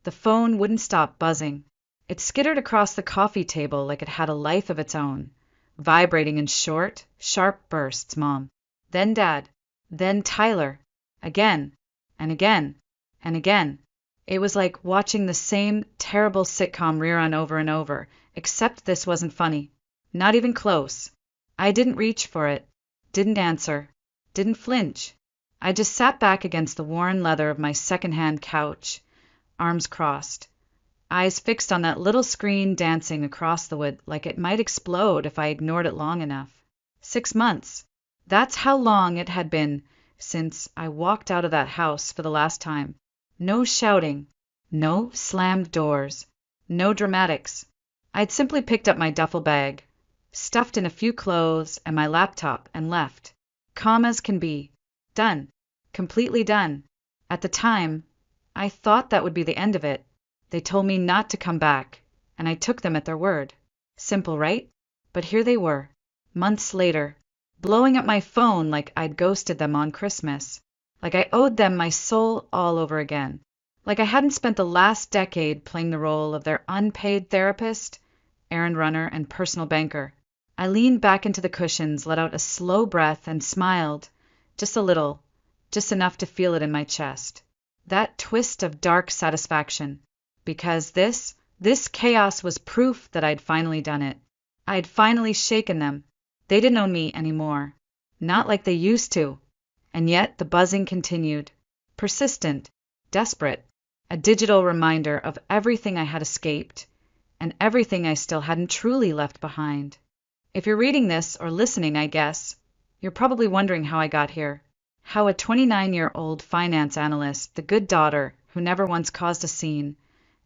The phone wouldn't stop buzzing. It skittered across the coffee table like it had a life of its own, vibrating in short, sharp bursts. Mom. Then Dad. Then Tyler. Again. And again. And again. It was like watching the same terrible sitcom rerun over and over, except this wasn't funny. Not even close. I didn't reach for it. Didn't answer. Didn't flinch. I just sat back against the worn leather of my second-hand couch, arms crossed, eyes fixed on that little screen dancing across the wood like it might explode if I ignored it long enough. 6 months. That's how long it had been since I walked out of that house for the last time. No shouting. No slammed doors. No dramatics. I'd simply picked up my duffel bag, stuffed in a few clothes and my laptop, and left. Calm as can be. Done. Completely done. At the time, I thought that would be the end of it. They told me not to come back, and I took them at their word. Simple, right? But here they were, months later, blowing up my phone like I'd ghosted them on Christmas, like I owed them my soul all over again, like I hadn't spent the last decade playing the role of their unpaid therapist, errand runner, and personal banker. I leaned back into the cushions, let out a slow breath, and smiled, just a little, just enough to feel it in my chest. That twist of dark satisfaction, because this chaos was proof that I'd finally done it. I'd finally shaken them. They didn't own me anymore. Not like they used to. And yet the buzzing continued. Persistent, desperate, a digital reminder of everything I had escaped, and everything I still hadn't truly left behind. If you're reading this or listening, I guess, you're probably wondering how I got here. How a 29-year-old finance analyst, the good daughter who never once caused a scene,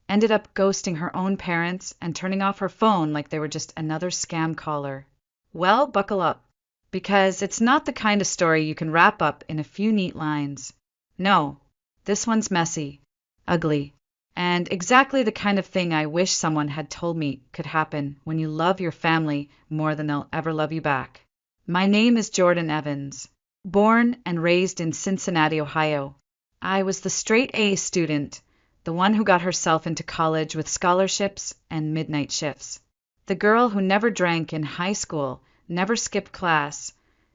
ended up ghosting her own parents and turning off her phone like they were just another scam caller. Well, buckle up, because it's not the kind of story you can wrap up in a few neat lines. No, this one's messy, ugly, and exactly the kind of thing I wish someone had told me could happen when you love your family more than they'll ever love you back. My name is Jordan Evans. Born and raised in Cincinnati, Ohio. I was the straight A student, the one who got herself into college with scholarships and midnight shifts. The girl who never drank in high school, never skipped class,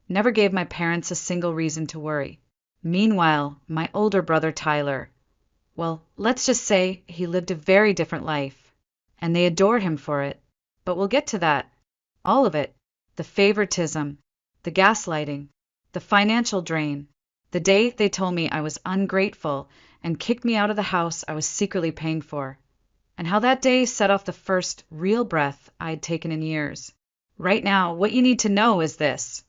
never gave my parents a single reason to worry. Meanwhile, my older brother Tyler, well, let's just say he lived a very different life, and they adored him for it. But we'll get to that. All of it. The favoritism, the gaslighting, the financial drain, the day they told me I was ungrateful and kicked me out of the house I was secretly paying for, and how that day set off the first real breath I'd taken in years. Right now, what you need to know is this.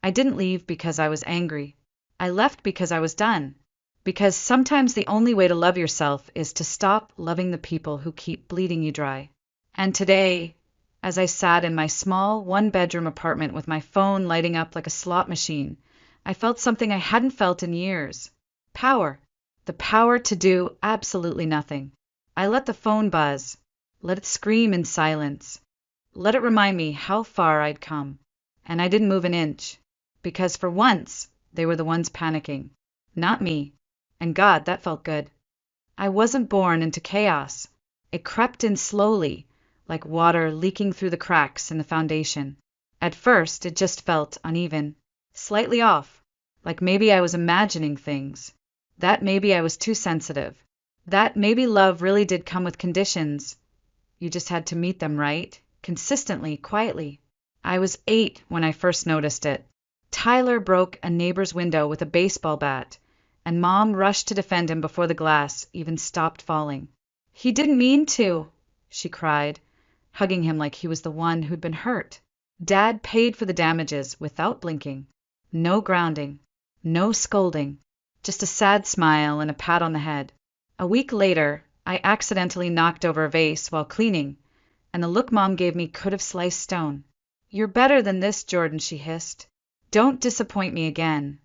I didn't leave because I was angry. I left because I was done. Because sometimes the only way to love yourself is to stop loving the people who keep bleeding you dry. And today, as I sat in my small one-bedroom apartment with my phone lighting up like a slot machine, I felt something I hadn't felt in years. Power. The power to do absolutely nothing. I let the phone buzz. Let it scream in silence. Let it remind me how far I'd come. And I didn't move an inch. Because for once, they were the ones panicking. Not me. And God, that felt good. I wasn't born into chaos. It crept in slowly, like water leaking through the cracks in the foundation. At first, it just felt uneven, slightly off, like maybe I was imagining things, that maybe I was too sensitive, that maybe love really did come with conditions. You just had to meet them right, consistently, quietly. I was 8 when I first noticed it. Tyler broke a neighbor's window with a baseball bat, and Mom rushed to defend him before the glass even stopped falling. He didn't mean to, she cried, hugging him like he was the one who'd been hurt. Dad paid for the damages without blinking. No grounding, no scolding, just a sad smile and a pat on the head. A week later, I accidentally knocked over a vase while cleaning, and the look Mom gave me could have sliced stone. "You're better than this, Jordan," she hissed. "Don't disappoint me again."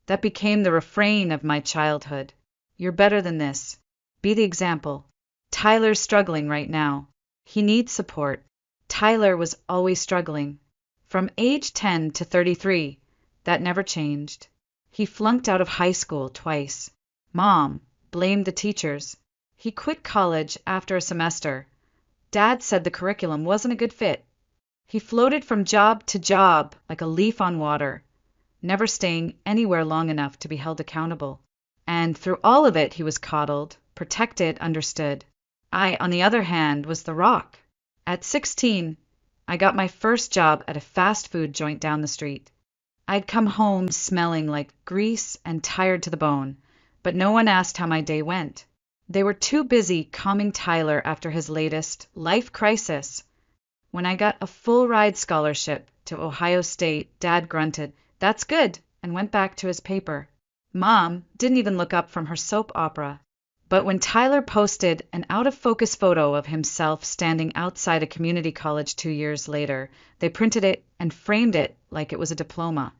That became the refrain of my childhood. You're better than this. Be the example. Tyler's struggling right now. He needs support. Tyler was always struggling. From age 10 to 33, that never changed. He flunked out of high school twice. Mom blamed the teachers. He quit college after a semester. Dad said the curriculum wasn't a good fit. He floated from job to job like a leaf on water, never staying anywhere long enough to be held accountable. And through all of it, he was coddled, protected, understood. I, on the other hand, was the rock. At 16, I got my first job at a fast food joint down the street. I'd come home smelling like grease and tired to the bone, but no one asked how my day went. They were too busy calming Tyler after his latest life crisis. When I got a full-ride scholarship to Ohio State, Dad grunted, "That's good," and went back to his paper. Mom didn't even look up from her soap opera. But when Tyler posted an out-of-focus photo of himself standing outside a community college 2 years later, they printed it and framed it like it was a diploma.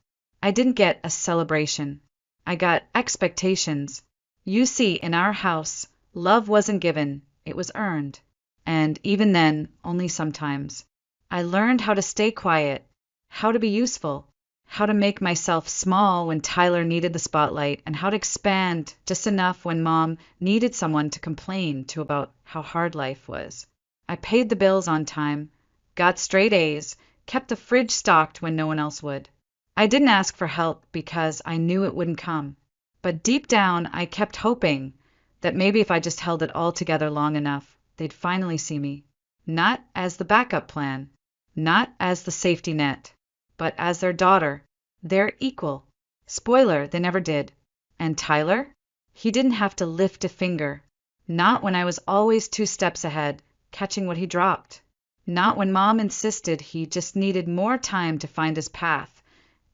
I didn't get a celebration. I got expectations. You see, in our house, love wasn't given, it was earned. And even then, only sometimes. I learned how to stay quiet, how to be useful, how to make myself small when Tyler needed the spotlight, and how to expand just enough when Mom needed someone to complain to about how hard life was. I paid the bills on time, got straight A's, kept the fridge stocked when no one else would. I didn't ask for help because I knew it wouldn't come. But deep down, I kept hoping that maybe if I just held it all together long enough, they'd finally see me. Not as the backup plan, not as the safety net, but as their daughter, their equal. Spoiler, they never did. And Tyler? He didn't have to lift a finger. Not when I was always 2 steps ahead, catching what he dropped. Not when Mom insisted he just needed more time to find his path,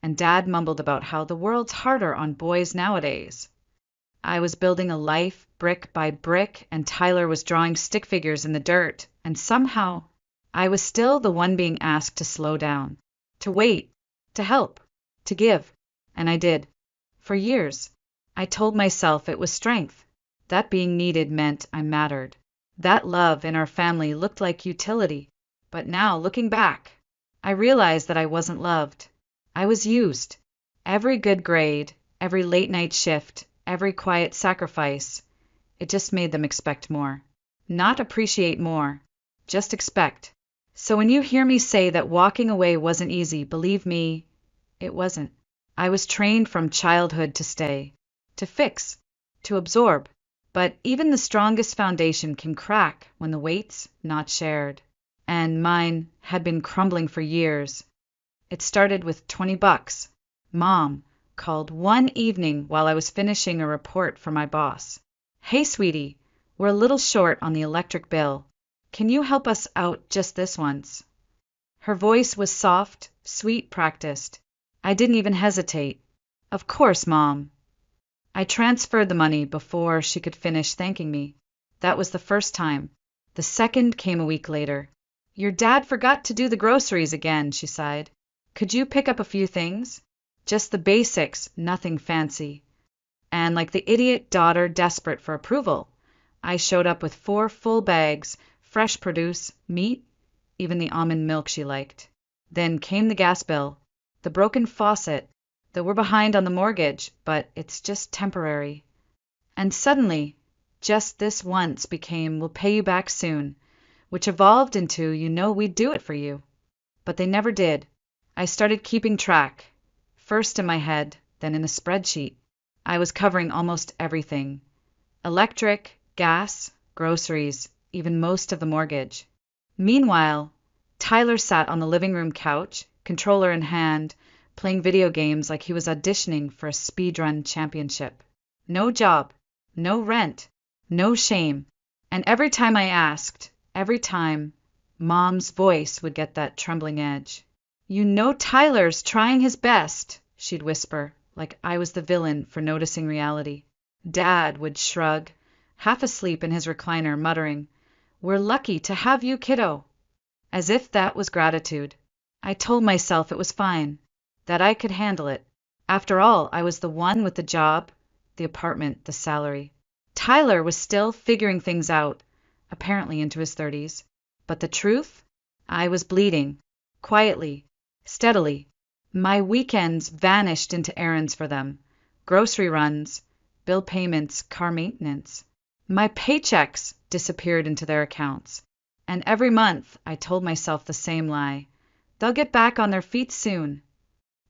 and Dad mumbled about how the world's harder on boys nowadays. I was building a life brick by brick, and Tyler was drawing stick figures in the dirt, and somehow I was still the one being asked to slow down, to wait, to help, to give, and I did. For years, I told myself it was strength, that being needed meant I mattered, that love in our family looked like utility. But now, looking back, I realized that I wasn't loved. I was used. Every good grade, every late-night shift, every quiet sacrifice, it just made them expect more. Not appreciate more, just expect. So when you hear me say that walking away wasn't easy, believe me, it wasn't. I was trained from childhood to stay, to fix, to absorb. But even the strongest foundation can crack when the weight's not shared. And mine had been crumbling for years. It started with $20. Mom called one evening while I was finishing a report for my boss. "Hey, sweetie, we're a little short on the electric bill. Can you help us out just this once?" Her voice was soft, sweet, practiced. I didn't even hesitate. "Of course, Mom." I transferred the money before she could finish thanking me. That was the first time. The second came a week later. "Your dad forgot to do the groceries again," she sighed. "Could you pick up a few things? Just the basics, nothing fancy." And like the idiot daughter desperate for approval, I showed up with 4 full bags, fresh produce, meat, even the almond milk she liked. Then came the gas bill, the broken faucet, that we're behind on the mortgage, but it's just temporary. And suddenly, just this once became, "We'll pay you back soon," which evolved into, "We'd do it for you." But they never did. I started keeping track, first in my head, then in a spreadsheet. I was covering almost everything. Electric, gas, groceries, even most of the mortgage. Meanwhile, Tyler sat on the living room couch, controller in hand, playing video games like he was auditioning for a speedrun championship. No job, no rent, no shame. And every time I asked, every time, Mom's voice would get that trembling edge. "Tyler's trying his best," she'd whisper, like I was the villain for noticing reality. Dad would shrug, half asleep in his recliner, muttering, "We're lucky to have you, kiddo." As if that was gratitude. I told myself it was fine, that I could handle it. After all, I was the one with the job, the apartment, the salary. Tyler was still figuring things out, apparently into his 30s. But the truth? I was bleeding. Quietly. Steadily. My weekends vanished into errands for them. Grocery runs, bill payments, car maintenance. My paychecks disappeared into their accounts. And every month I told myself the same lie. They'll get back on their feet soon.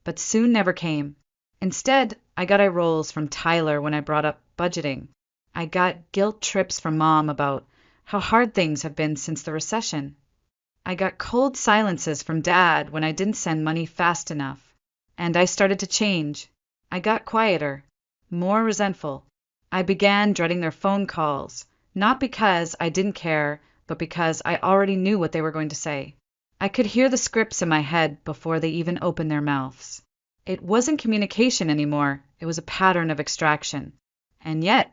But soon never came. Instead, I got eye rolls from Tyler when I brought up budgeting. I got guilt trips from Mom about how hard things have been since the recession. I got cold silences from Dad when I didn't send money fast enough. And I started to change. I got quieter, more resentful. I began dreading their phone calls, not because I didn't care, but because I already knew what they were going to say. I could hear the scripts in my head before they even opened their mouths. It wasn't communication anymore, it was a pattern of extraction. And yet,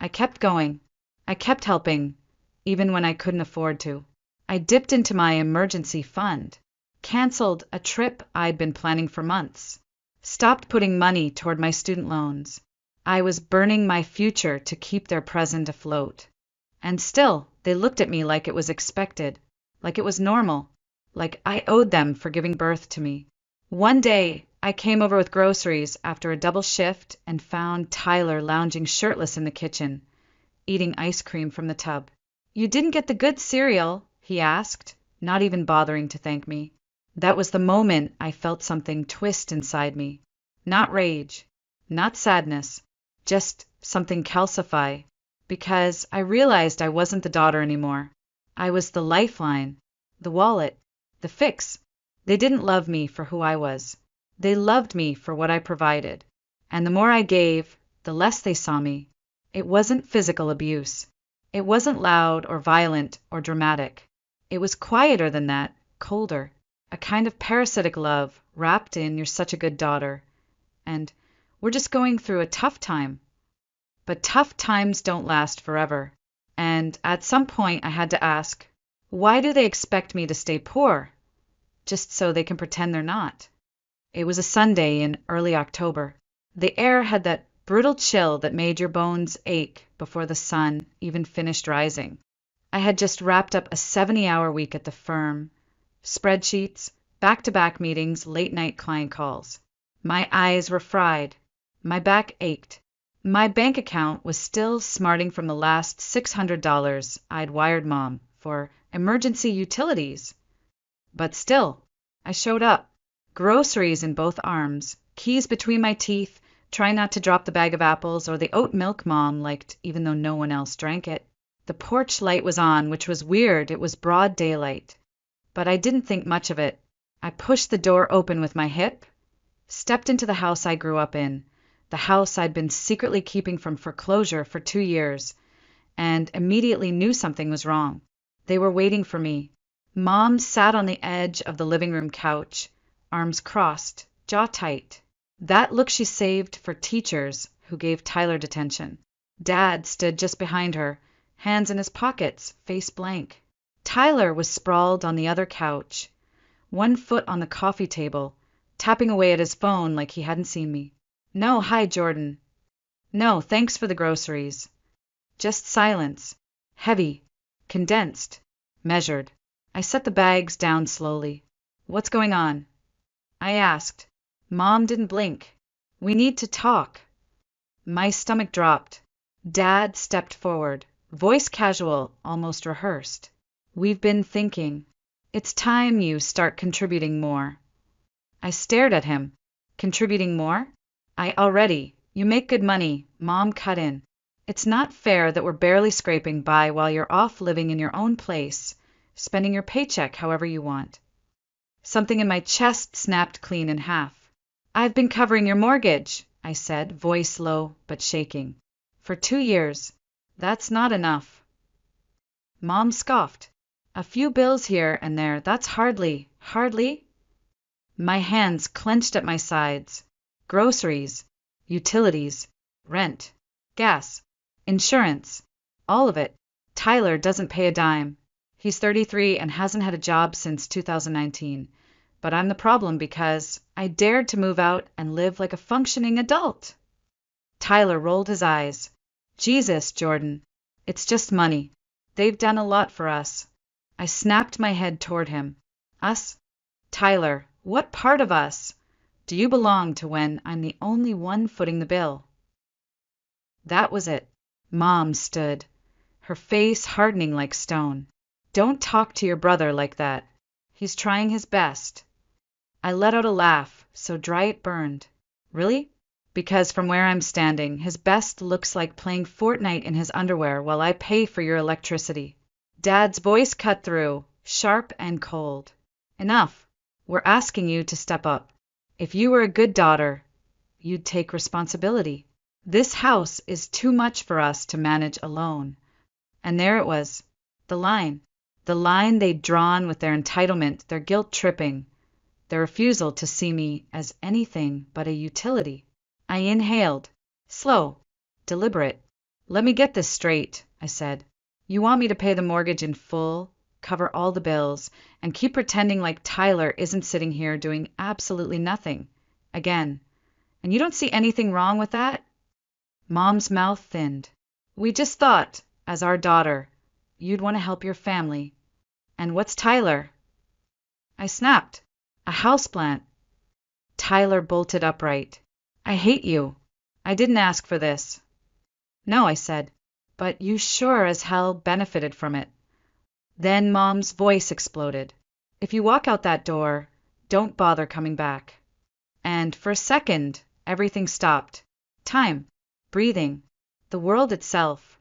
I kept going. I kept helping, even when I couldn't afford to. I dipped into my emergency fund, canceled a trip I'd been planning for months, stopped putting money toward my student loans. I was burning my future to keep their present afloat. And still, they looked at me like it was expected, like it was normal, like I owed them for giving birth to me. One day, I came over with groceries after a double shift and found Tyler lounging shirtless in the kitchen, eating ice cream from the tub. "You didn't get the good cereal?" he asked, not even bothering to thank me. That was the moment I felt something twist inside me. Not rage, not sadness, just something calcify, because I realized I wasn't the daughter anymore. I was the lifeline, the wallet, the fix. They didn't love me for who I was. They loved me for what I provided. And the more I gave, the less they saw me. It wasn't physical abuse. It wasn't loud or violent or dramatic. It was quieter than that, colder. A kind of parasitic love wrapped in "you're such a good daughter," and "we're just going through a tough time." But tough times don't last forever. And at some point I had to ask, why do they expect me to stay poor? Just so they can pretend they're not. It was a Sunday in early October. The air had that brutal chill that made your bones ache before the sun even finished rising. I had just wrapped up a 70-hour week at the firm. Spreadsheets, back-to-back meetings, late-night client calls. My eyes were fried. My back ached. My bank account was still smarting from the last $600 I'd wired Mom for emergency utilities. But still, I showed up. Groceries in both arms, keys between my teeth, trying not to drop the bag of apples or the oat milk Mom liked even though no one else drank it. The porch light was on, which was weird. It was broad daylight. But I didn't think much of it. I pushed the door open with my hip, stepped into the house I grew up in, the house I'd been secretly keeping from foreclosure for 2 years, and immediately knew something was wrong. They were waiting for me. Mom sat on the edge of the living room couch, arms crossed, jaw tight. That look she saved for teachers who gave Tyler detention. Dad stood just behind her, hands in his pockets, face blank. Tyler was sprawled on the other couch, one foot on the coffee table, tapping away at his phone like he hadn't seen me. "No, hi, Jordan." "No, thanks for the groceries." Just silence. Heavy, condensed, measured. I set the bags down slowly. "What's going on?" I asked. Mom didn't blink. "We need to talk." My stomach dropped. Dad stepped forward, voice casual, almost rehearsed. "We've been thinking. It's time you start contributing more." I stared at him. "Contributing more?" You make good money," Mom cut in. "It's not fair that we're barely scraping by while you're off living in your own place, spending your paycheck however you want." Something in my chest snapped clean in half. "I've been covering your mortgage," I said, voice low but shaking. "For 2 years. That's not enough." Mom scoffed. "A few bills here and there, that's hardly. My hands clenched at my sides. Groceries, utilities, rent, gas, insurance, all of it. Tyler doesn't pay a dime. He's 33 and hasn't had a job since 2019. But I'm the problem because I dared to move out and live like a functioning adult." Tyler rolled his eyes. "Jesus, Jordan, it's just money. They've done a lot for us." I snapped my head toward him. "Us? Tyler, what part of us do you belong to when I'm the only one footing the bill?" That was it. Mom stood. her face hardening like stone. Don't talk to your brother like that. He's trying his best. I let out a laugh, so dry it burned. Really? Because from where I'm standing, his best looks like playing Fortnite in his underwear while I pay for your electricity. Dad's voice cut through, sharp and cold. Enough. We're asking you to step up. If you were a good daughter, you'd take responsibility. This house is too much for us to manage alone. And there it was. The line. The line they'd drawn with their entitlement, their guilt-tripping, their refusal to see me as anything but a utility. I inhaled. Slow. Deliberate. Let me get this straight, I said. You want me to pay the mortgage in full, cover all the bills, and keep pretending like Tyler isn't sitting here doing absolutely nothing. Again. And you don't see anything wrong with that? Mom's mouth thinned. We just thought, as our daughter, you'd want to help your family. And what's Tyler? I snapped. A houseplant. Tyler bolted upright. I hate you. I didn't ask for this. No, I said, but you sure as hell benefited from it. Then Mom's voice exploded. If you walk out that door, don't bother coming back. And for a second, everything stopped. Time. Breathing. The world itself.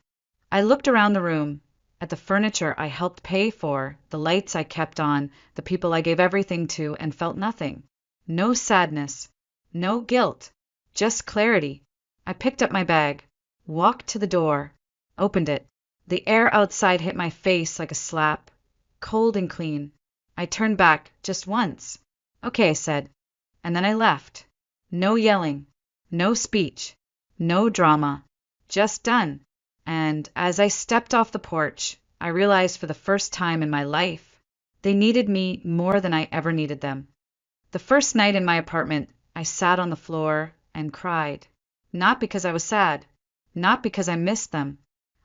I looked around the room, at the furniture I helped pay for, the lights I kept on, the people I gave everything to, and felt nothing. No sadness. No guilt. Just clarity. I picked up my bag, walked to the door, opened it. The air outside hit my face like a slap, cold and clean. I turned back just once. Okay, I said, and then I left. No yelling, no speech, no drama, just done. And as I stepped off the porch, I realized for the first time in my life, they needed me more than I ever needed them. The first night in my apartment, I sat on the floor and cried. Not because I was sad, not because I missed them.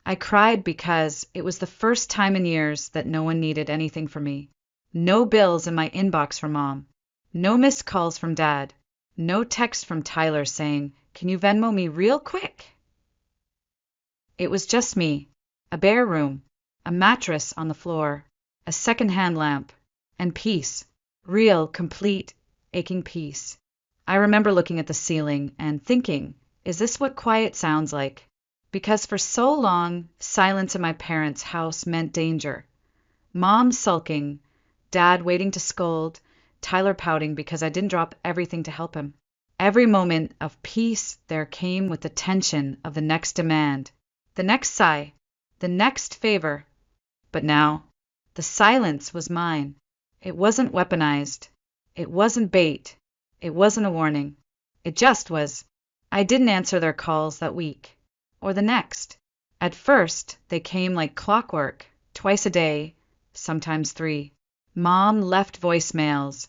I cried because it was the first time in years that no one needed anything from me. No bills in my inbox from Mom. No missed calls from Dad. No text from Tyler saying, "Can you Venmo me real quick?" It was just me, a bare room, a mattress on the floor, a second-hand lamp, and peace. Real, complete, aching peace. I remember looking at the ceiling and thinking, is this what quiet sounds like? Because for so long, silence in my parents' house meant danger. Mom sulking, Dad waiting to scold, Tyler pouting because I didn't drop everything to help him. Every moment of peace there came with the tension of the next demand, the next sigh, the next favor. But now, the silence was mine. It wasn't weaponized. It wasn't bait. It wasn't a warning. It just was. I didn't answer their calls that week, or the next. At first, they came like clockwork, twice a day, sometimes 3. Mom left voicemails,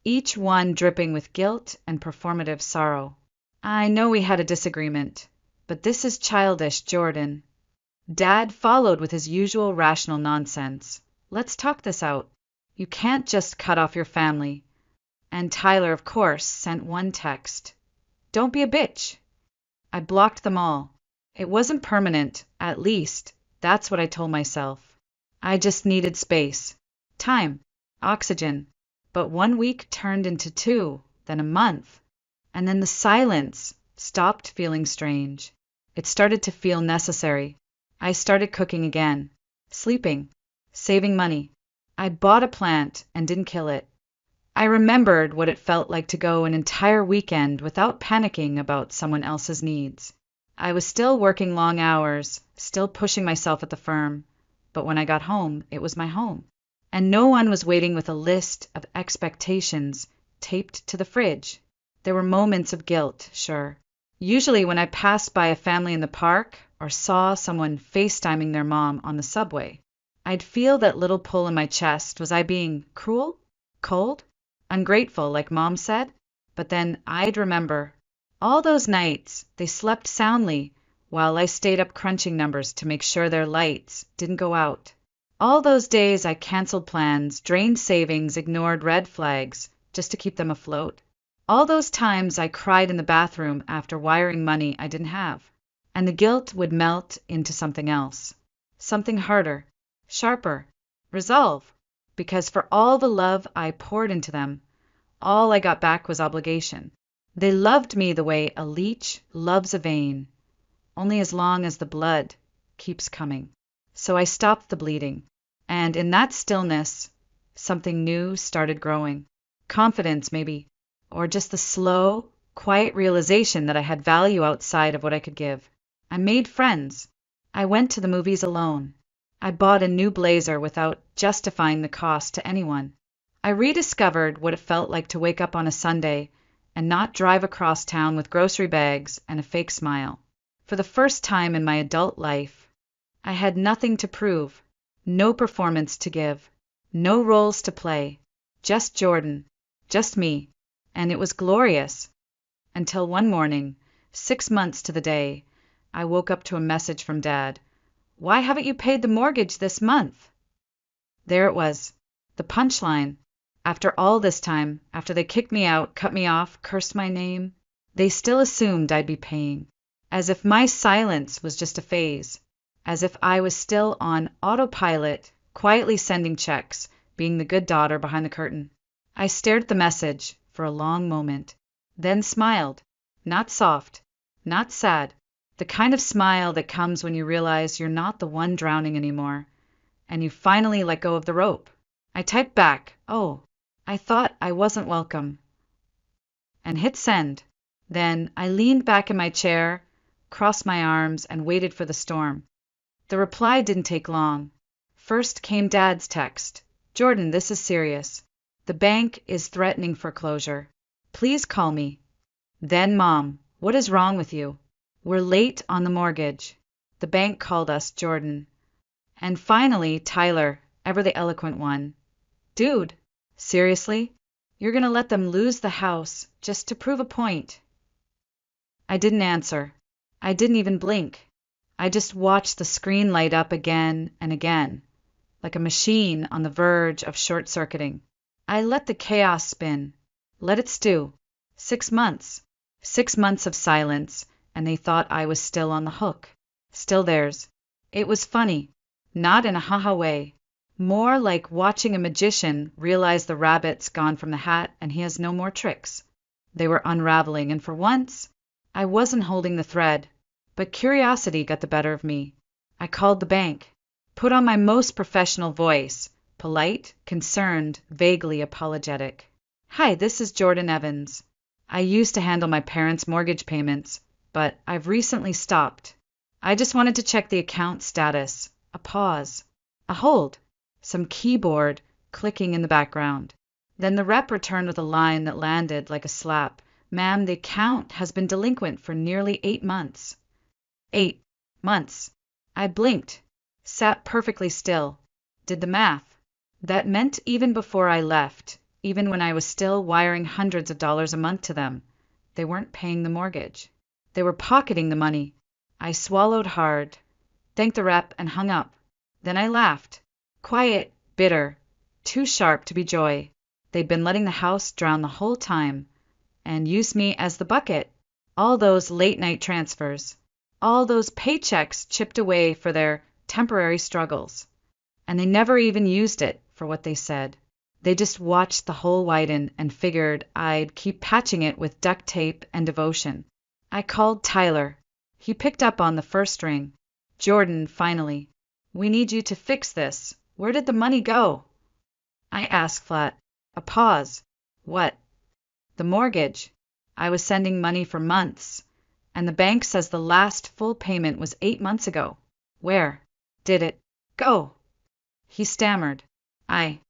each one dripping with guilt and performative sorrow. I know we had a disagreement, but this is childish, Jordan. Dad followed with his usual rational nonsense. Let's talk this out. You can't just cut off your family. And Tyler, of course, sent one text. Don't be a bitch. I blocked them all. It wasn't permanent, at least. That's what I told myself. I just needed space. Time. Oxygen. But 1 week turned into 2, then a month. And then the silence stopped feeling strange. It started to feel necessary. I started cooking again. Sleeping. Saving money. I bought a plant and didn't kill it. I remembered what it felt like to go an entire weekend without panicking about someone else's needs. I was still working long hours, still pushing myself at the firm, but when I got home, it was my home. And no one was waiting with a list of expectations taped to the fridge. There were moments of guilt, sure. Usually when I passed by a family in the park or saw someone FaceTiming their mom on the subway, I'd feel that little pull in my chest. Was I being cruel? Cold? Ungrateful, like Mom said? But then I'd remember. All those nights, they slept soundly while I stayed up crunching numbers to make sure their lights didn't go out. All those days I canceled plans, drained savings, ignored red flags just to keep them afloat. All those times I cried in the bathroom after wiring money I didn't have. And the guilt would melt into something else. something harder, sharper, resolve, because for all the love I poured into them, all I got back was obligation. They loved me the way a leech loves a vein, only as long as the blood keeps coming. So I stopped the bleeding, and in that stillness, something new started growing. Confidence, maybe, or just the slow, quiet realization that I had value outside of what I could give. I made friends. I went to the movies alone. I bought a new blazer without justifying the cost to anyone. I rediscovered what it felt like to wake up on a Sunday and not drive across town with grocery bags and a fake smile. For the first time in my adult life, I had nothing to prove, no performance to give, no roles to play, just Jordan, just me, and it was glorious. Until one morning, 6 months to the day, I woke up to a message from Dad. "Why haven't you paid the mortgage this month?" There it was, the punchline. After all this time, after they kicked me out, cut me off, cursed my name, they still assumed I'd be paying, as if my silence was just a phase, as if I was still on autopilot, quietly sending checks, being the good daughter behind the curtain. I stared at the message for a long moment, then smiled, not soft, not sad, the kind of smile that comes when you realize you're not the one drowning anymore, and you finally let go of the rope. I typed back, "Oh, I thought I wasn't welcome," and hit send. Then I leaned back in my chair, crossed my arms, and waited for the storm. The reply didn't take long. First came Dad's text. "Jordan, this is serious. The bank is threatening foreclosure. Please call me." Then Mom, "What is wrong with you? We're late on the mortgage. The bank called us, Jordan." And finally, Tyler, ever the eloquent one. "Dude, seriously? You're gonna let them lose the house just to prove a point?" I didn't answer. I didn't even blink. I just watched the screen light up again and again, like a machine on the verge of short-circuiting. I let the chaos spin, let it stew. 6 months. 6 months of silence, and they thought I was still on the hook, still theirs. It was funny, not in a ha-ha way, more like watching a magician realize the rabbit's gone from the hat and he has no more tricks. They were unraveling, and for once, I wasn't holding the thread, but curiosity got the better of me. I called the bank, put on my most professional voice, polite, concerned, vaguely apologetic. "Hi, this is Jordan Evans. I used to handle my parents' mortgage payments, but I've recently stopped. I just wanted to check the account status." A pause. A hold. Some keyboard clicking in the background. Then the rep returned with a line that landed like a slap. "Ma'am, the account has been delinquent for nearly 8 months." 8 months. I blinked, sat perfectly still, did the math. That meant even before I left, even when I was still wiring hundreds of dollars a month to them, they weren't paying the mortgage. They were pocketing the money. I swallowed hard, thanked the rep, and hung up. Then I laughed. Quiet, bitter, too sharp to be joy. They'd been letting the house drown the whole time, and used me as the bucket. All those late-night transfers, all those paychecks chipped away for their temporary struggles. And they never even used it for what they said. They just watched the hole widen and figured I'd keep patching it with duct tape and devotion. I called Tyler. He picked up on the first ring. "Jordan, finally. We need you to fix this. Where did the money go?" I asked flat. A pause. "What?" "The mortgage. I was sending money for months, and the bank says the last full payment was 8 months ago. Where did it go?" He stammered. I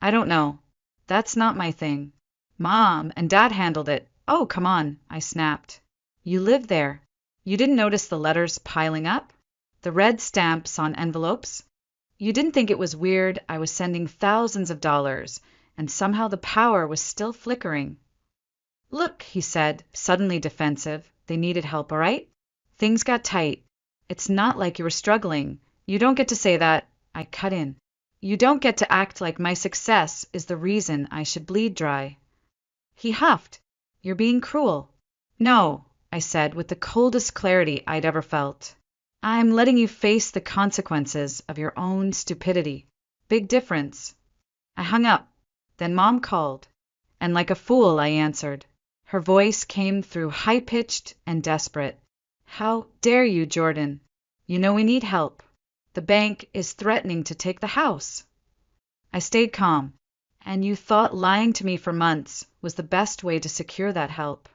don't know. That's not my thing. Mom and Dad handled it." "Oh, come on," I snapped. "You live there. You didn't notice the letters piling up? The red stamps on envelopes? You didn't think it was weird I was sending thousands of dollars, and somehow the power was still flickering?" "Look," he said, suddenly defensive, "they needed help, all right? Things got tight. It's not like you were struggling. You don't get to say that." I cut in. "You don't get to act like my success is the reason I should bleed dry." He huffed. "You're being cruel." "No," I said with the coldest clarity I'd ever felt. I'm letting you face the consequences of your own stupidity. Big difference. I hung up. Then Mom called. And like a fool, I answered. Her voice came through high-pitched and desperate. How dare you, Jordan? You know we need help. The bank is threatening to take the house. I stayed calm. And you thought lying to me for months was the best way to secure that help.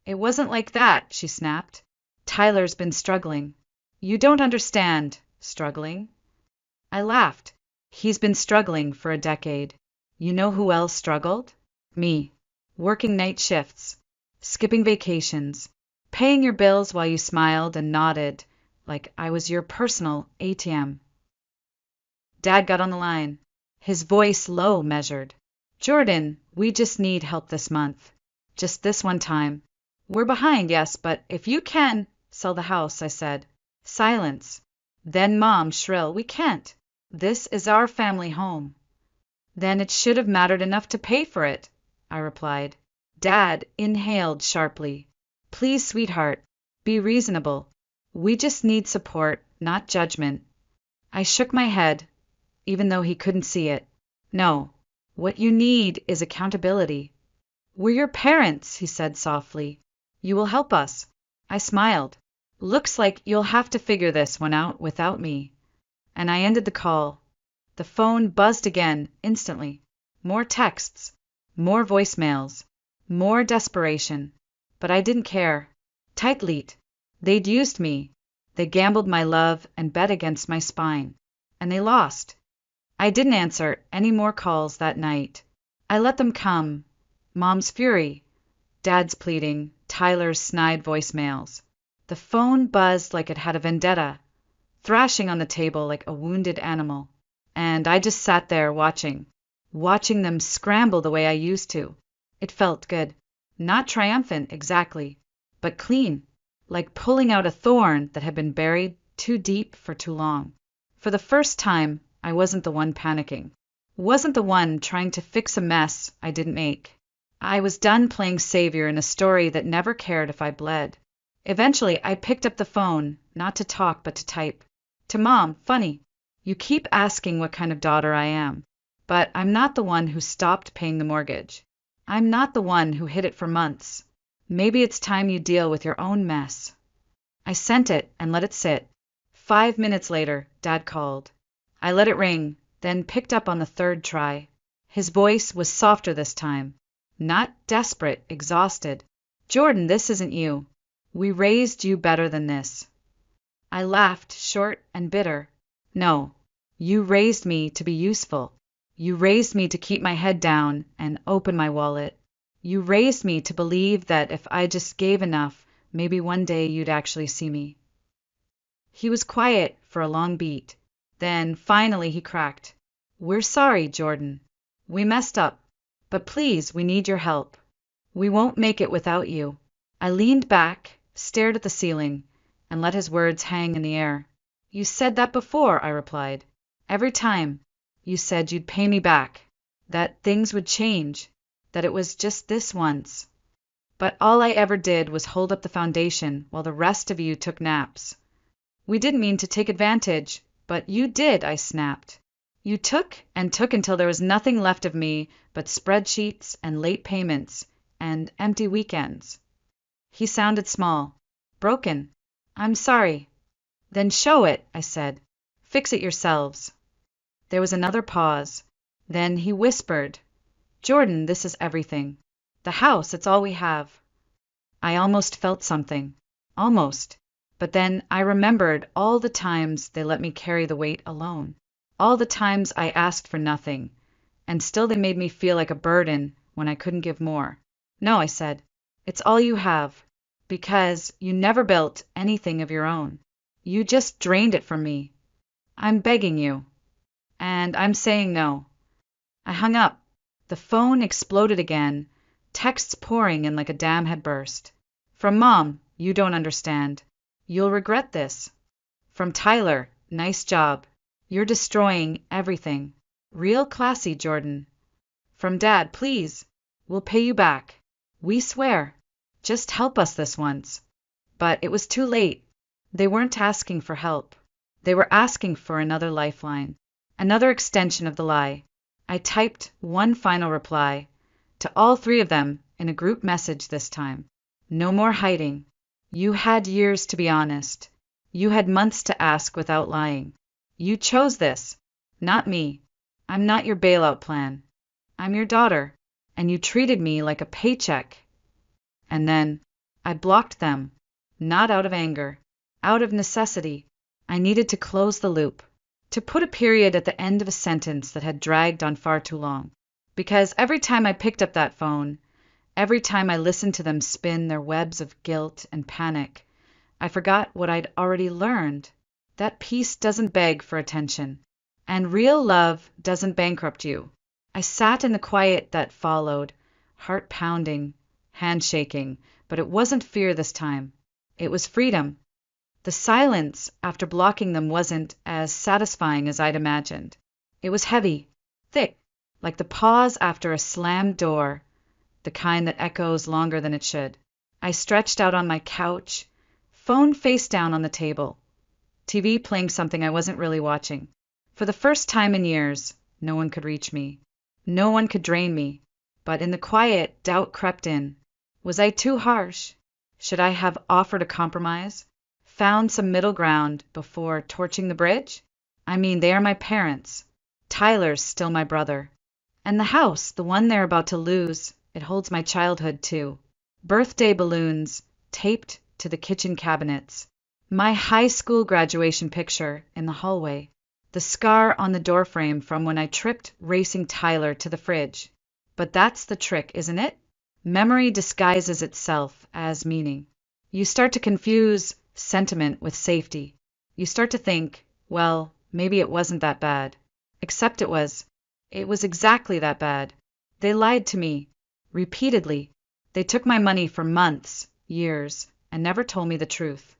It wasn't like that, she snapped. Tyler's been struggling. You don't understand. Struggling? I laughed. He's been struggling for a decade. You know who else struggled? Me. Working night shifts, skipping vacations, paying your bills while you smiled and nodded like I was your personal ATM. Dad got on the line, his voice low, measured. Jordan, we just need help this month. Just this one time. We're behind, yes, but if you can sell the house, I said. Silence. Then Mom, shrill, we can't. This is our family home. Then it should have mattered enough to pay for it, I replied. Dad inhaled sharply. Please, sweetheart, be reasonable. We just need support, not judgment. I shook my head, even though he couldn't see it. No, what you need is accountability. We're your parents, he said softly. You will help us. I smiled. Looks like you'll have to figure this one out without me. And I ended the call. The phone buzzed again, instantly. More texts, more voicemails, more desperation. But I didn't care. Tight-leet. They'd used me. They gambled my love and bet against my spine. And they lost. I didn't answer any more calls that night. I let them come. Mom's fury, Dad's pleading, Tyler's snide voicemails. The phone buzzed like it had a vendetta, thrashing on the table like a wounded animal. And I just sat there watching them scramble the way I used to. It felt good. Not triumphant, exactly, but clean, like pulling out a thorn that had been buried too deep for too long. For the first time, I wasn't the one panicking. Wasn't the one trying to fix a mess I didn't make. I was done playing savior in a story that never cared if I bled. Eventually, I picked up the phone, not to talk but to type. To Mom, funny. You keep asking what kind of daughter I am, but I'm not the one who stopped paying the mortgage. I'm not the one who hid it for months. Maybe it's time you deal with your own mess. I sent it and let it sit. 5 minutes later, Dad called. I let it ring, then picked up on the third try. His voice was softer this time. Not desperate, exhausted. Jordan, this isn't you. We raised you better than this. I laughed, short and bitter. No, you raised me to be useful. You raised me to keep my head down and open my wallet. You raised me to believe that if I just gave enough, maybe one day you'd actually see me. He was quiet for a long beat. Then, finally, he cracked. We're sorry, Jordan. We messed up. But please, we need your help. We won't make it without you. I leaned back, stared at the ceiling, and let his words hang in the air. You said that before, I replied. Every time. You said you'd pay me back, that things would change, that it was just this once. But all I ever did was hold up the foundation while the rest of you took naps. We didn't mean to take advantage, but you did, I snapped. You took and took until there was nothing left of me but spreadsheets and late payments and empty weekends. He sounded small, broken. I'm sorry. Then show it, I said. Fix it yourselves. There was another pause. Then he whispered, Jordan, this is everything. The house, it's all we have. I almost felt something. Almost. But then I remembered all the times they let me carry the weight alone. All the times I asked for nothing, and still they made me feel like a burden when I couldn't give more. No, I said, it's all you have, because you never built anything of your own. You just drained it from me. I'm begging you. And I'm saying no. I hung up. The phone exploded again, texts pouring in like a dam had burst. From Mom, you don't understand. You'll regret this. From Tyler, nice job. You're destroying everything. Real classy, Jordan. From Dad, please. We'll pay you back. We swear. Just help us this once. But it was too late. They weren't asking for help. They were asking for another lifeline, another extension of the lie. I typed one final reply to all three of them in a group message this time. No more hiding. You had years to be honest. You had months to ask without lying. You chose this, not me. I'm not your bailout plan. I'm your daughter, and you treated me like a paycheck. And then I blocked them, not out of anger, out of necessity. I needed to close the loop, to put a period at the end of a sentence that had dragged on far too long. Because every time I picked up that phone, every time I listened to them spin their webs of guilt and panic, I forgot what I'd already learned. That peace doesn't beg for attention, and real love doesn't bankrupt you. I sat in the quiet that followed, heart pounding, hand shaking, but it wasn't fear this time. It was freedom. The silence after blocking them wasn't as satisfying as I'd imagined. It was heavy, thick, like the pause after a slammed door, the kind that echoes longer than it should. I stretched out on my couch, phone face down on the table, TV playing something I wasn't really watching. For the first time in years, no one could reach me. No one could drain me. But in the quiet, doubt crept in. Was I too harsh? Should I have offered a compromise? Found some middle ground before torching the bridge? I mean, they are my parents. Tyler's still my brother. And the house, the one they're about to lose, it holds my childhood too. Birthday balloons taped to the kitchen cabinets. My high school graduation picture in the hallway. The scar on the doorframe from when I tripped racing Tyler to the fridge. But that's the trick, isn't it? Memory disguises itself as meaning. You start to confuse sentiment with safety. You start to think, well, maybe it wasn't that bad. Except it was. It was exactly that bad. They lied to me. Repeatedly. They took my money for months, years, and never told me the truth.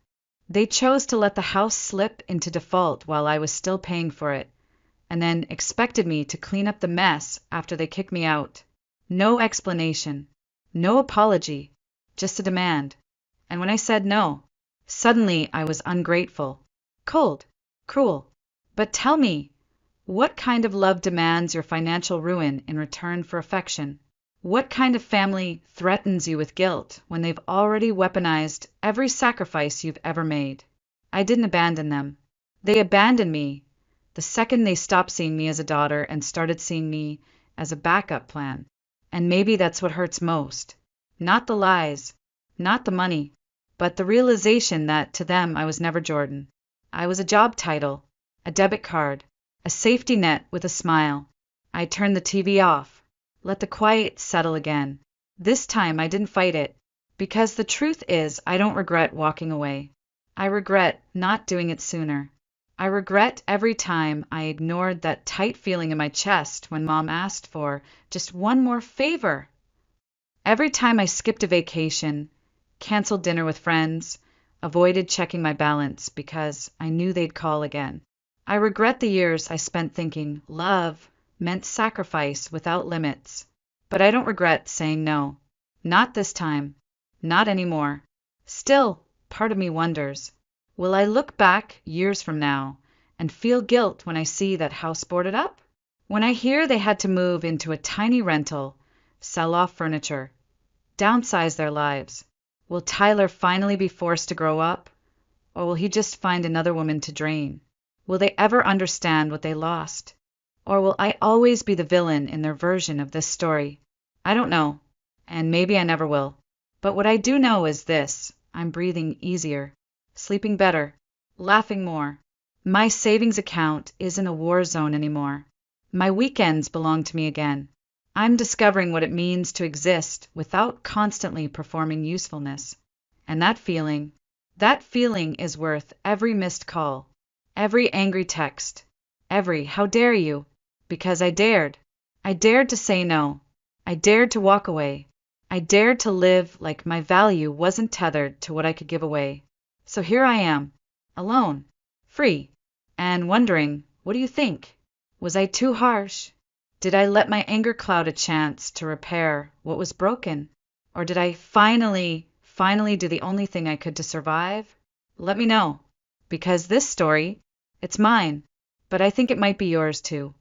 They chose to let the house slip into default while I was still paying for it, and then expected me to clean up the mess after they kicked me out. No explanation. No apology. Just a demand. And when I said no, suddenly I was ungrateful. Cold. Cruel. But tell me, what kind of love demands your financial ruin in return for affection? What kind of family threatens you with guilt when they've already weaponized every sacrifice you've ever made? I didn't abandon them. They abandoned me the second they stopped seeing me as a daughter and started seeing me as a backup plan. And maybe that's what hurts most. Not the lies, not the money, but the realization that to them I was never Jordan. I was a job title, a debit card, a safety net with a smile. I turned the TV off. Let the quiet settle again. This time I didn't fight it, because the truth is I don't regret walking away. I regret not doing it sooner. I regret every time I ignored that tight feeling in my chest when Mom asked for just one more favor. Every time I skipped a vacation, canceled dinner with friends, avoided checking my balance because I knew they'd call again. I regret the years I spent thinking love meant sacrifice without limits. But I don't regret saying no. Not this time. Not anymore. Still, part of me wonders, will I look back years from now and feel guilt when I see that house boarded up? When I hear they had to move into a tiny rental, sell off furniture, downsize their lives, will Tyler finally be forced to grow up? Or will he just find another woman to drain? Will they ever understand what they lost? Or will I always be the villain in their version of this story? I don't know, and maybe I never will. But what I do know is this: I'm breathing easier, sleeping better, laughing more. My savings account isn't a war zone anymore. My weekends belong to me again. I'm discovering what it means to exist without constantly performing usefulness. And that feeling is worth every missed call, every angry text, every "how dare you?" Because I dared. I dared to say no. I dared to walk away. I dared to live like my value wasn't tethered to what I could give away. So here I am, alone, free, and wondering, what do you think? Was I too harsh? Did I let my anger cloud a chance to repair what was broken? Or did I finally do the only thing I could to survive? Let me know. Because this story, it's mine, but I think it might be yours too.